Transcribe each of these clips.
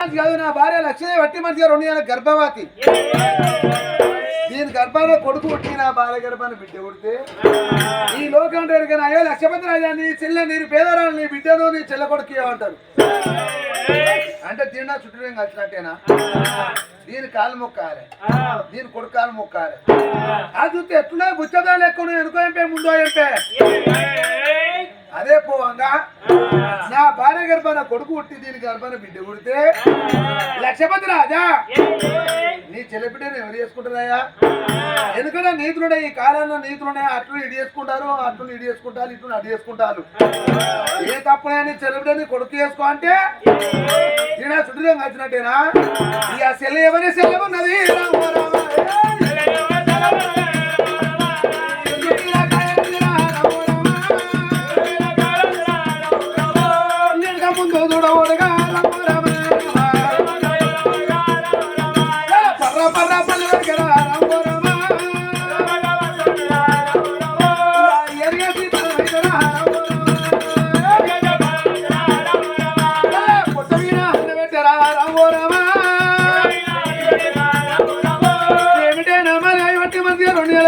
కాదు నా భార్య లక్ష్మీ వట్టి మంచిగా 2 ఏళ్ళ గర్భవతి. దీని గర్భాన కొడుకు పుట్టి నా భార్య గర్భాన బిడ్డ పుడితే ఈ లోకం కానీ అయ్యో లక్ష్మపతి రాజా నీ చెల్లె నీరు పేదరాలు నీ బిడ్డను నీ చెల్ల కొడుకు ఏమంటారు అంటే తిన్నా చుట్టూ కలిసినట్టేనా? దీని కాలు మొక్కాలి, దీని కొడుకు కాలు మొక్కాలి. అది చూస్తే ఎట్లున్నా బుచ్చదాలు ఎక్కువ ఎనుకో ఎంపే ముందో ఎంపే. అదే పోవంగా నా భార్య గర్భాన కొడుకు పుట్టి దీని గర్భాన బిడ్డ పుడితే లక్ష్మపతి రాజా నీ చెల్లి బిడ్డను ఎవరు చేసుకుంటారయ్యా? ఎందుకంటే నీతులున్నాయి, ఈ కాలంలో నీతులున్నాయి. అట్లు ఇడి చేసుకుంటారు, అట్లు ఇడి చేసుకుంటారు, ఇట్లు అడ్డు చేసుకుంటారు. ఏ తప్పునైనా నీ చెల్లి బిడ్డని కొడుకు చేసుకో అంటే ఈయన చుట్టూ కలిసినట్టేనా? ఇక చెల్లి ఎవరి చెల్లెమన్నది ముందు చూడవడుగా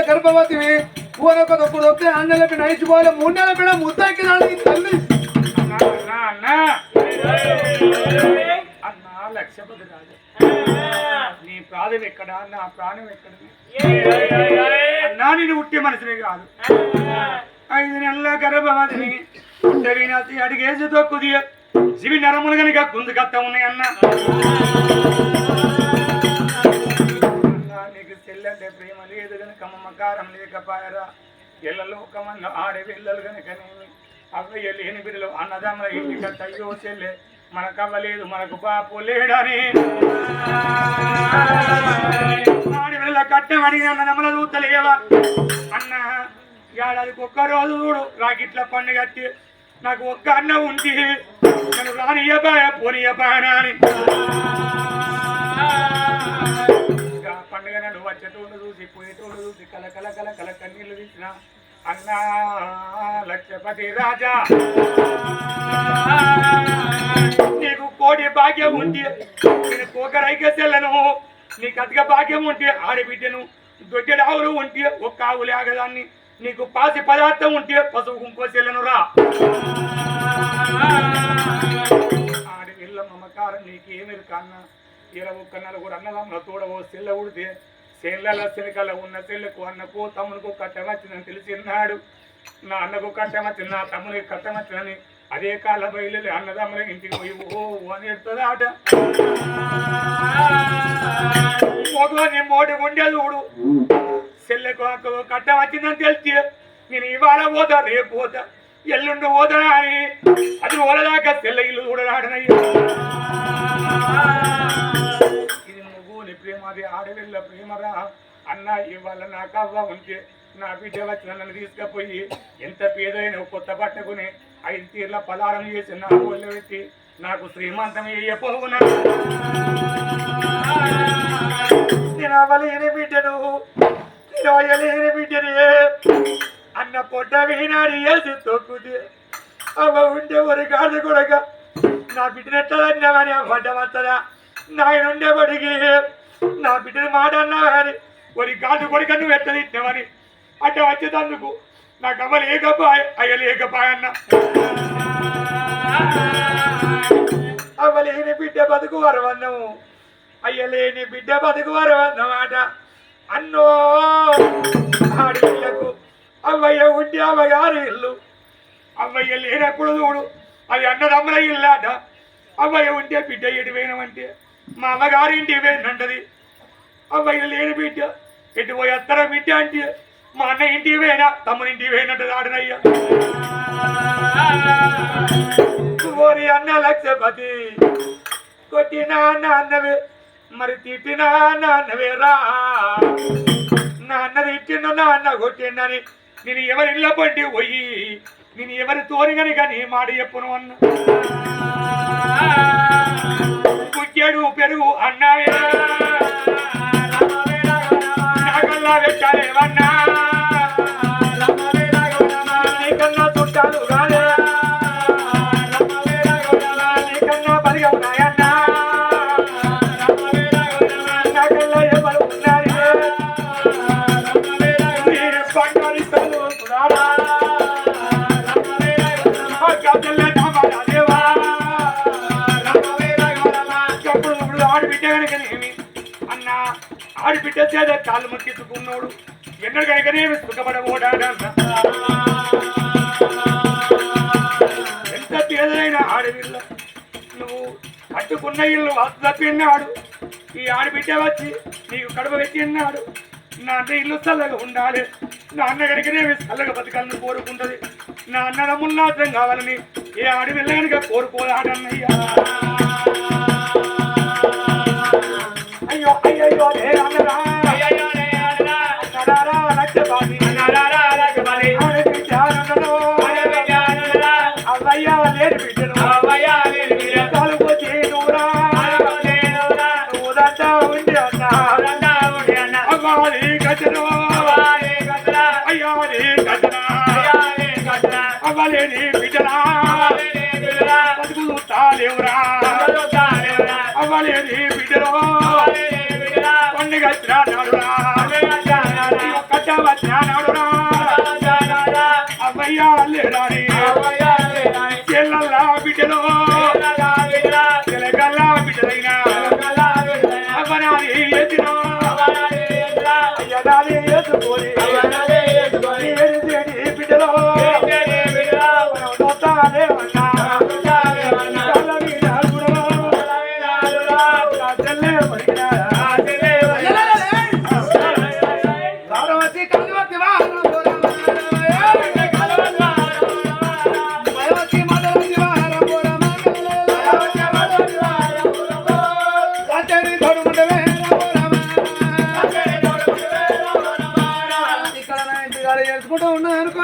గర్భవతి ఊరొక దొప్పుడు వస్తే 2 నెలల పిన్న ఇచ్చిపోలే 3 నెలల పిన్న ముద్దకి తల్లి అన్నా లక్ష్మపతి రాజు నీ ప్రాణం ఎక్కడా? నా ప్రాణం ఎక్కడ? అన్నా నేను ఉట్టే మనిషిని కాదు. 5 నెలల గర్భవతిని వినాసి అడిగేసి తొక్కుది శివి నరములు కనుక గుందుకత్త ఉన్నాయన్నా. నీకు చెల్లంటే ప్రేమ లేదు కనుక మమకారం లేకపాయరా. ఎల్లలోకమన్న ఆడపిల్లలు కనుకనేమి అవ్వయ్య లేని బిడ్డలు అన్నదమ్ముల ఇంటికట్ట అయ్యో చెల్లె మనకవ్వలేదు మనకు బాపు లేడని ఆడపిల్లల కట్టం అడిగిన అన్నదమ్ముల చూస్తలేవా అన్న. ఏడాదికి ఒక్క రోజు చూడు రాకిట్ల పండుగ కట్టి నాకు ఒక్క అన్న ఉంటే నేను రానియబాయ పోనీయబాయనా అని పండుగ నన్ను వచ్చేటోళ్ళు చూసి పోయేటోళ్ళు చూసి కల కల కల కల కన్నీళ్ళు తీసిన అన్నా లక్ష్మపతి రాజా నీకు కోటి భాగ్యం ఉంటే నేను కోకరైక చెల్లను, నీకు అతిక భాగ్యం ఉంటే ఆడబిడ్డను, దొడ్డెడు ఆవులు ఉంటే ఒక్క ఆవు లేగదాన్ని, నీకు పాసి పదార్థం ఉంటే పసుపు కుంకో చెల్లను రా. ఆడపిల్ల మమకారం నీకేమిరు కన్నా 21 నలుగురు అన్నదమ్ముల తోడవో చెల్ల ఉడితే చెల్లెల చెలికల ఉన్న చెల్లెకు అన్నకు తమ్మునికి కట్టం వచ్చిందని తెలిసిన్నాడు. నా అన్నకు కట్టం వచ్చింది, నా తమ్మునికి కట్టం వచ్చిందని అదే కాళ్ళ బయలు అన్నదమ్ముల ఇంటికి పోయి ఓ అని ఎడుతుంది ఆట. మొగని మోటి ఉండే చూడు చెల్లెకు అక్కకు కట్టం వచ్చిందని తెలిసి నేను ఇవాళ పోతా రేపు పోతా ఎల్లుండి పోతా అని అది ఓలదాకా చెల్ల ఇల్లు చూడరాడనయ్యా. ప్రేమ అది ఆడవిల్ల ప్రేమరా అన్న. ఇవాళ నాకు అవ్వ ఉంటే నా బిడ్డ వచ్చిన నన్ను తీసుకుపోయి ఎంత పేదైన కొత్త పట్టుకుని 5 తీర్ల పలారం చేసి నా ఒళ్ళు పెట్టి నాకు శ్రీమంతం వేయపోవునా. నేను అవ్వలేని బిడ్డను, నేను అయ్యలేని బిడ్డని అన్న పొట్ట వీనాడు వేసి తొక్కుతే అవ్వ ఉండే ఒక కాదు కొడక నా బిడ్డను ఎట్లదన్నామని అవ్వడ్డ వస్తుందా? నాయన ఉండేవాడికి నా బిడ్డను మాట అన్నావా అని ఒక కాదు కొడుక నువ్వు ఎట్టదిట్టావని అట్ట వచ్చేటందుకు నాకు అవ్వ లేకపాయ అయ్య లేకపాయ అన్న. అవ్వలేని బిడ్డ బతుకు వరవన్నము, అయ్యలేని బిడ్డ బతుకు వరవన్నమాట. అన్నో ఆడపిల్లకు అవ్వయ్య ఉంటే అవ్వగారు ఇల్లు, అవ్వయ్య లేనప్పుడు చూడు అది అన్నదమ్ముల ఇల్లాట. అవ్వయ్య ఉంటే బిడ్డ ఎడిపోయినామంటే మా అమ్మగారి ఇంటికి పోయినంటది. అవ్వయ్య లేని బిడ్డ ఎటు పోయి అత్తర బిడ్డ అంటే మా అన్న ఇంటికి పోయినా తమ్ముని ఇంటికి పోయినట్టు ఆడనయ్యా. ఓరి అన్న లక్ష్మపతి కొట్టినా అన్నవే మరి తిట్టినా అన్నవేరా. నా అన్న తిట్టిండు నా అన్న కొట్టిండని నేను ఎవరి ఇళ్ళ పంటి పోయి నేను ఎవరి తోరిగని కానీ మాట చెప్పును అన్న. కుక్కెడు పెరుగు అన్నావే నాకల్లా పెట్టాలేవన్నా నీకన్నా చుట్టాలు కాలే నీకన్నా పరిగవున్నాయన్నా కనుకనేమి అన్న ఆడిబిడ్డ చేత కాళ్ళు మొక్కించుకున్నాడు ఎన్నడు కనుకనేమి సుఖపడబోడాడన్న ఎంత పేదైన ఆడపిల్ల నువ్వు కట్టుకున్న ఇల్లు వాస్తు తప్పిన్నాడు ఈ ఆడబిడ్డ వచ్చి నీకు కడుపు పెట్టిన్నాడు నా అన్న ఇల్లు చల్లగా ఉండాలి నా అన్న కనుకనేమి చల్లగా బతకాలని కోరుకుంటది నా అన్నదమ్ములు నాశనం కావాలని ఏ ఆడపిల్ల కనుక కోరుకోదాడన్నయ్యా అయ్యో అయ్యో అన్నరా అన్నరా లక్ష్యపాటి అవ్వయ్యా లేని బిడ్డను తలుపుచి నూరా ఊరంతా ఉండి అన్నా అవ్వాలి గజను అయ్యాలి గజనా అవ్వలేని బిడ్డనా బతుకులు తాలేవురా అవ్వలేని బిడ్డలో పండుగ నాడురా కట్ట వచ్చినాడురా అవ్వయ్యా లేరాని చెల్లల్లా బిడ్డలో తెలగల్లా బిడ్డలైనా అవ్వనాలి ఎత్తిన అయ్యనాలి ఎత్తుకోని బిడ్డలో దోతాలేవన్నా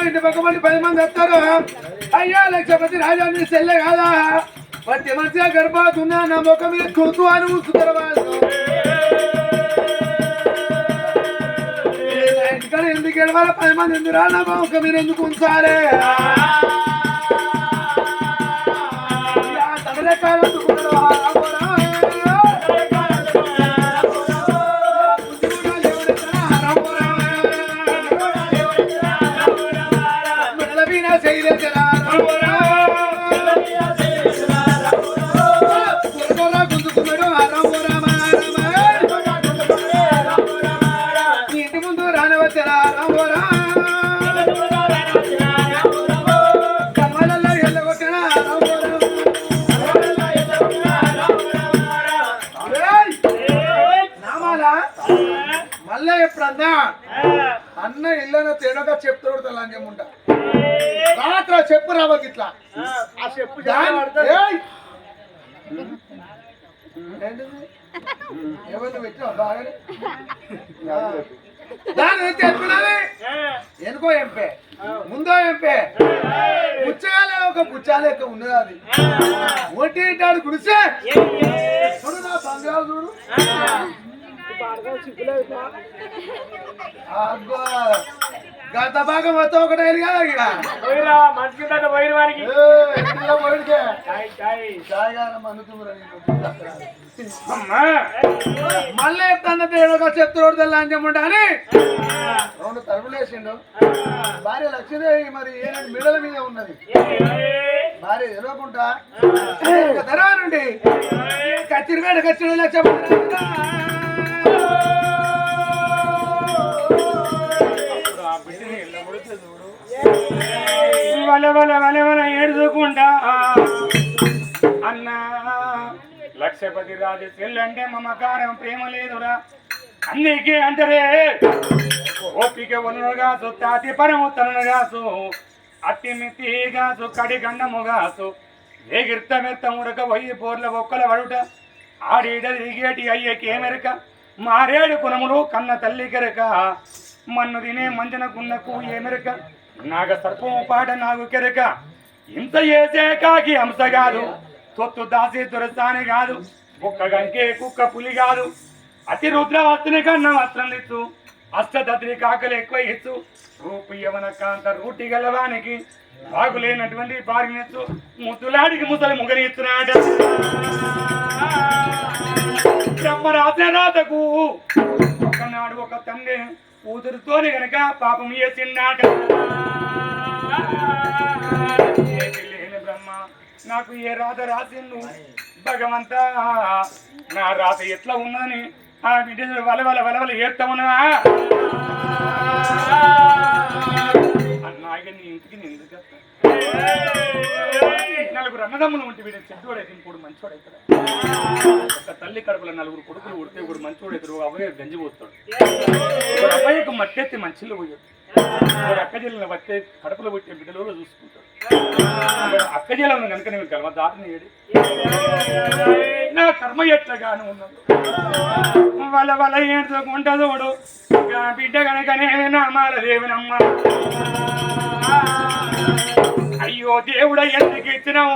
ఇంటి పక్క మంది 10 మంది వస్తారు అయ్యా లక్షపతి రాజాన్ని చెల్లె కాదా ప్రతి మంచిగా గర్భాతున్నా నా ముఖం మీద చూతూ అని ఉంచుతారు ఇంటికాడ ఎందుకు ఎడవాలి 10 మంది ఎందుకు రా నా ముఖం మీద ఎందుకు ఉంచాలి తగలెక్కాలి ఇంటి ముందు రానవచ్చరా కమ్మలలో ఎల్లగొట్టినా నామాలా మళ్ళీ ఎప్పుడన్నా అన్న ఇళ్ళను తేనగా చెప్తాడు లంజముండ రాత్ర చెప్పు రావకి ఇట్లా ఆ చెప్పు ఎవరిని పెట్టావు బాగానే దాని వచ్చి ఎత్తున్నది ఎనుకో ఎంపే ముందో ఎంపే పుచ్చగాలే ఒక పుచ్చాలేక ఉన్నది అది ఒంటింటాడు గుడిసే చూడు నా బంగారు చూడు గత భాగం మొత్తం ఒకటే కదా ఇక మళ్ళీ ఎప్పుడన్నా తేడా చెప్తున్నాడు తెల్లంజముండ అని 2 తలుపులు వేసిండు భార్య లక్ష్మీదేవి మరి ఏనాడు మిడల మీద ఉన్నది భార్య తెలియకుండా ధర నుండి కచ్చిరిపేట కచ్చిరి లక్ష్మణ వల ఏడుచుకుంటా అన్నా లక్షపతి రాజు చెల్లంటే మమకారం ప్రేమ లేదురా అందుకే అంటారే ఓపిక వనుగాసు తాతి పరము తనుగాసు అట్టి మితిగాసు కడి గండముగాసు ఎగిర్త మెత్త ముడక వయ్యి పోర్ల ఒక్కల వడుట ఆడీడ దిగేటి అయ్యకేమెరక మారేడు కునములు కన్న తల్లి కెరక మన్ను తినే మంజనకున్నకు ఏమెరక నాగ సర్పం పాట నాకు కెరక ఇంత చేసే కాకి హంస కాదు తొత్తు దాసి దురసాని కాదు కుక్క గంకే కుక్క పులి కాదు అతి రుద్ర వస్తుని కన్నా వస్త్రం ఇచ్చు అష్టదత్రి కాకలు ఎక్కువ ఇచ్చు రూపు యవన కాంత రూటి గలవానికి బాగులేనటువంటి పారినిచ్చు ముద్దులాడికి ముసలి ముగని ఇచ్చునాట బ్రహ్మరాజనాథకు ఒకనాడు ఒక తండ్రి కూతురుతోని గనక పాపం చేసిండాట బ్రహ్మ నాకు ఏ రాధ రాసిండు భగవంతా నా రాత ఎట్లా ఉన్నదని ఆ బిడ్డ వలవల ఏడుతా ఉన్నా అన్నాగా నీ ఇంటికి నేను ఎందుకు వస్తా? నలుగురు అన్నదమ్ములు ఉంటే వీడు చెడ్డోడైతే ఇంకోడు మంచోడైతాడు. ఒక తల్లి కడుపులో నలుగురు కొడుకులు ఉడితే ఇప్పుడు మంచోడైతాడు. అబ్బాయి గంజి పోతాడు, ఇప్పుడు అబ్బాయికి మట్టెత్తి మంచిలో పోయాడు, ఇప్పుడు అక్క జిల్లను పట్టే కడుపులో పుట్టే బిడ్డలో చూసుకుంటాడు. అక్క జిల్లను కనుక నేను కలవ దాటిని ఏడి నా కర్మ ఎట్లగాను ఉన్నాడు. వల ఏడుకుంటదోడు బిడ్డ కనుకనేమి నామాలదేవినమ్మ. అయ్యో దేవుడ ఎందుకు ఇచ్చినావు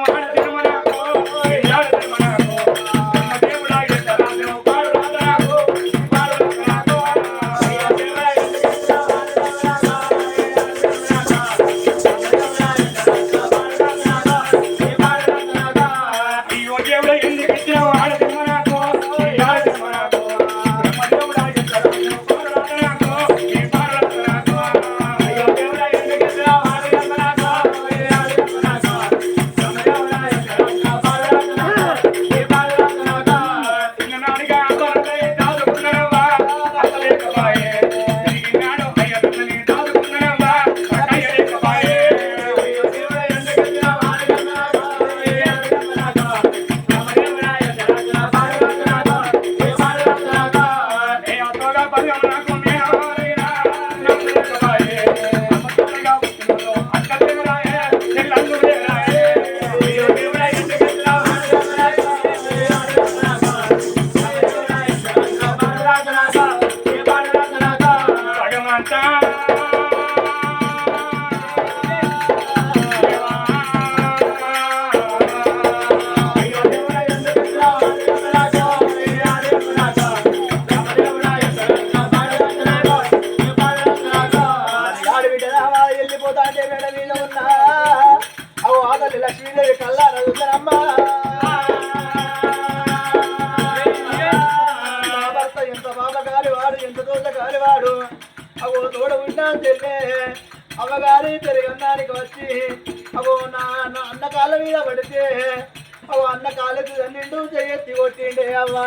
లక్ష్మీదేవి కల్లారా చూసారమ్మా. భర్త ఎంత బాబ కాలివాడు, ఎంత తోట కాలివాడు. అవో తోడ ఉంటా చెల్లే అమ్మగారి తిరిగన్నానికి వచ్చి అవో నా అన్న కాళ్ళ మీద పడితే అవో అన్న కాళ్ళకి నిండు చెయ్యెత్తి కొట్టిండే అవ్వా.